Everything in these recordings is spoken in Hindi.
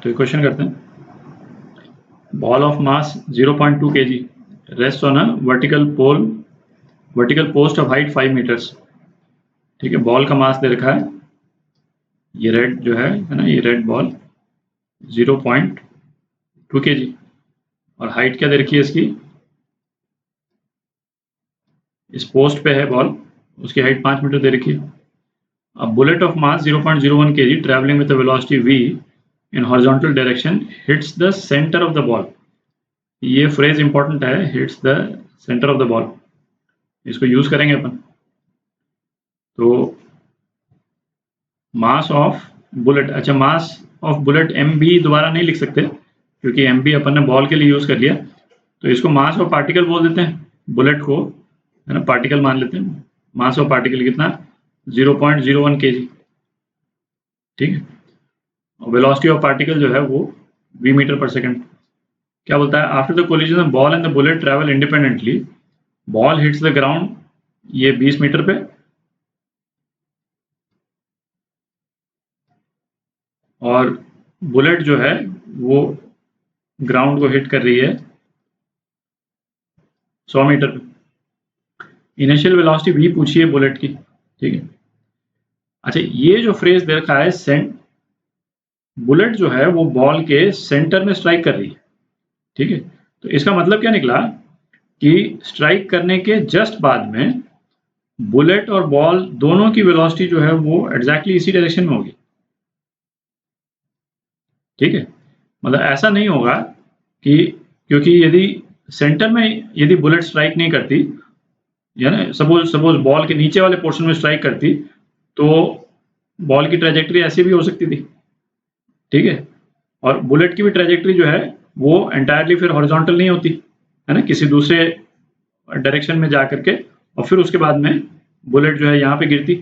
तो क्वेश्चन करते हैं। Ball of mass 0.2 kg rest on a vertical post of height 5 metres. ठीक है, बॉल का मास दे रखा है, ये रेड जो है ना, ये रेड बॉल 0.2 kg और हाइट क्या दे रखी है इसकी, इस पोस्ट पे है बॉल, उसकी हाइट 5 मीटर दे रखी है। अब bullet of mass 0.01 kg travelling with velocity v in horizontal direction hits the centre of the ball. ये फ्रेज इंपॉर्टेंट है, hits the centre of the ball, इसको यूज करेंगे अपन। तो मास ऑफ बुलेट, अच्छा mass of bullet M B दोबारा नहीं लिख सकते क्योंकि एम बी अपन ने बॉल के लिए यूज कर लिया, तो इसको मास ऑफ पार्टिकल बोल देते हैं, बुलेट को है ना पार्टिकल मान लेते हैं। मास ऑफ पार्टिकल कितना, 0.01 kg। ठीक है, और वेलोसिटी ऑफ पार्टिकल जो है वो v मीटर पर सेकंड। क्या बोलता है, after the collision of ball and the bullet travel independently, ball hits the ground, ये 20 मीटर पे, और बुलेट जो है वो ग्राउंड को हिट कर रही है 100 मीटर पे। इनिशियल वेलोसिटी v पूछी है बुलेट की। ठीक है, अच्छा ये जो फ्रेज दे रखा है, बुलेट जो है वो बॉल के सेंटर में स्ट्राइक कर रही है। ठीक है, तो इसका मतलब क्या निकला कि स्ट्राइक करने के जस्ट बाद में बुलेट और बॉल दोनों की वेलोसिटी जो है वो एग्जैक्टली इसी डायरेक्शन में होगी। ठीक है, मतलब ऐसा नहीं होगा कि, क्योंकि यदि सेंटर में यदि बुलेट स्ट्राइक नहीं करती, या ना सपोज बॉल के नीचे वाले पोर्शन में स्ट्राइक करती, तो बॉल की ट्रेजेक्टरी ऐसी भी हो सकती थी। ठीक है, और बुलेट की भी ट्रेजेक्टरी जो है वो एंटायरली फिर हॉरिजॉन्टल नहीं होती है ना, किसी दूसरे डायरेक्शन में जा करके, और फिर उसके बाद में बुलेट जो है यहाँ पे गिरती।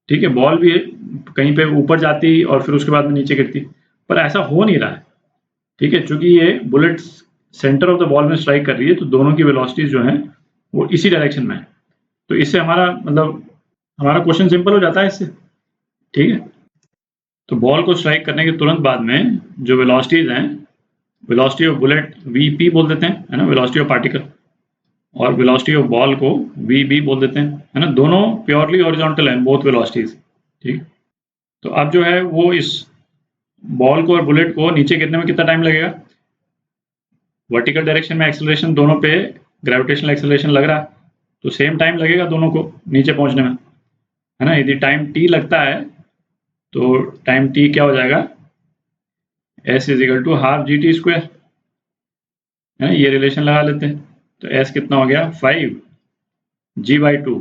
ठीक है, बॉल भी कहीं पे ऊपर जाती और फिर उसके बाद में नीचे गिरती, पर ऐसा हो नहीं रहा है। ठीक है, चूंकि ये bullet centre of the ball में स्ट्राइक कर रही है, तो दोनों की वेलोसिटीज जो है वो इसी डायरेक्शन में है। तो इससे हमारा मतलब हमारा क्वेश्चन सिंपल हो जाता है इससे। ठीक है, तो बॉल को स्ट्राइक करने के तुरंत बाद में जो वेलोसिटीज हैं, वेलोसिटी ऑफ बुलेट वीपी बोल देते हैं है ना, वेलोसिटी ऑफ पार्टिकल, और वेलोसिटी ऑफ बॉल को वीबी बोल देते हैं है ना, दोनों प्योरली हॉरिजॉन्टल हैं बोथ वेलोसिटीज। ठीक, तो अब जो है वो इस बॉल को और बुलेट को नीचे गिरने में कितना टाइम लगेगा, वर्टिकल डायरेक्शन में एक्सेलरेशन दोनों पे ग्रेविटेशनल एक्सेलरेशन लग रहा है, तो सेम टाइम लगेगा दोनों को नीचे पहुंचने में है ना। यदि टाइम टी लगता है तो टाइम टी क्या हो जाएगा, s is equal to half G T square है ना, ये रिलेशन लगा लेते हैं। तो s कितना हो गया 5 g/2,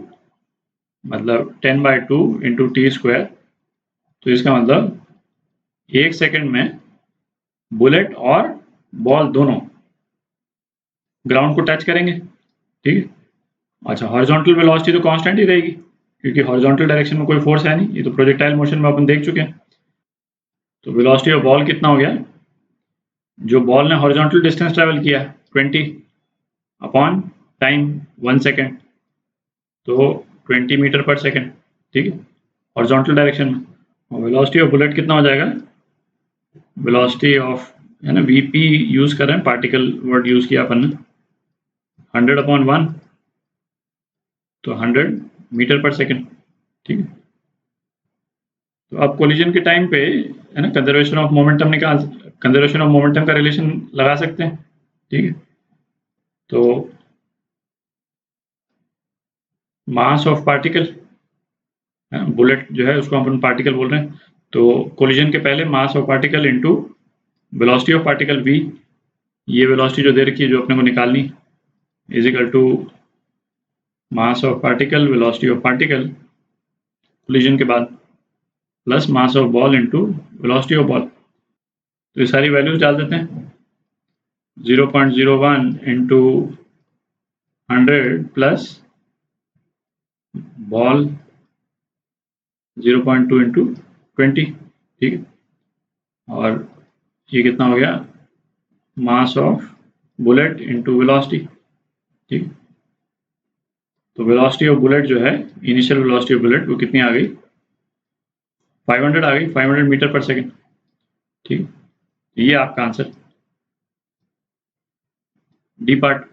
मतलब 10/2 इंटू टी स्क्वायर। तो इसका मतलब 1 सेकंड में बुलेट और बॉल दोनों ग्राउंड को टच करेंगे। ठीक है, अच्छा हॉरिजॉन्टल वेलोसिटी तो कांस्टेंट ही रहेगी क्योंकि हॉरिजॉन्टल डायरेक्शन में कोई फोर्स है नहीं, ये तो प्रोजेक्टाइल मोशन में अपन देख चुके हैं। तो वेलोसिटी ऑफ बॉल कितना हो गया, जो बॉल ने हॉरिजॉन्टल डिस्टेंस ट्रेवल किया 20 अपॉन टाइम 1 सेकेंड, तो 20 मीटर पर सेकेंड। ठीक है, हॉरिजॉन्टल डायरेक्शन में। और वेलोसिटी ऑफ बुलेट कितना हो जाएगा, वेलोसिटी ऑफ है ना वीपी यूज कर रहे हैं, पार्टिकल वर्ड यूज किया अपन ने, 100/1, तो 100 मीटर पर सेकेंड। ठीक है, तो अब कोलिजन के टाइम पे है ना conservation of momentum conservation of momentum का रिलेशन लगा सकते हैं। ठीक है, तो मास ऑफ पार्टिकल, बुलेट जो है उसको अपन पार्टिकल बोल रहे हैं, तो कोलिजन के पहले mass of particle into velocity of particle v, ये वेलोसिटी जो दे रखी है जो अपने को निकालनी, is equal to mass of particle velocity of particle collision के बाद plus mass of ball into velocity of ball. तो ये सारी वैल्यूज डाल देते हैं, 0.01 इंटू 100 प्लस बॉल 0.2 इंटू 20। ठीक है, और ये कितना हो गया, मास ऑफ बुलेट इंटू वेलोसिटी। ठीक, तो वेलोसिटी ऑफ बुलेट जो है, इनिशियल वेलोसिटी ऑफ बुलेट वो कितनी आ गई, 500 आ गई, 500 मीटर पर सेकेंड। ठीक, ये आपका आंसर डी पार्ट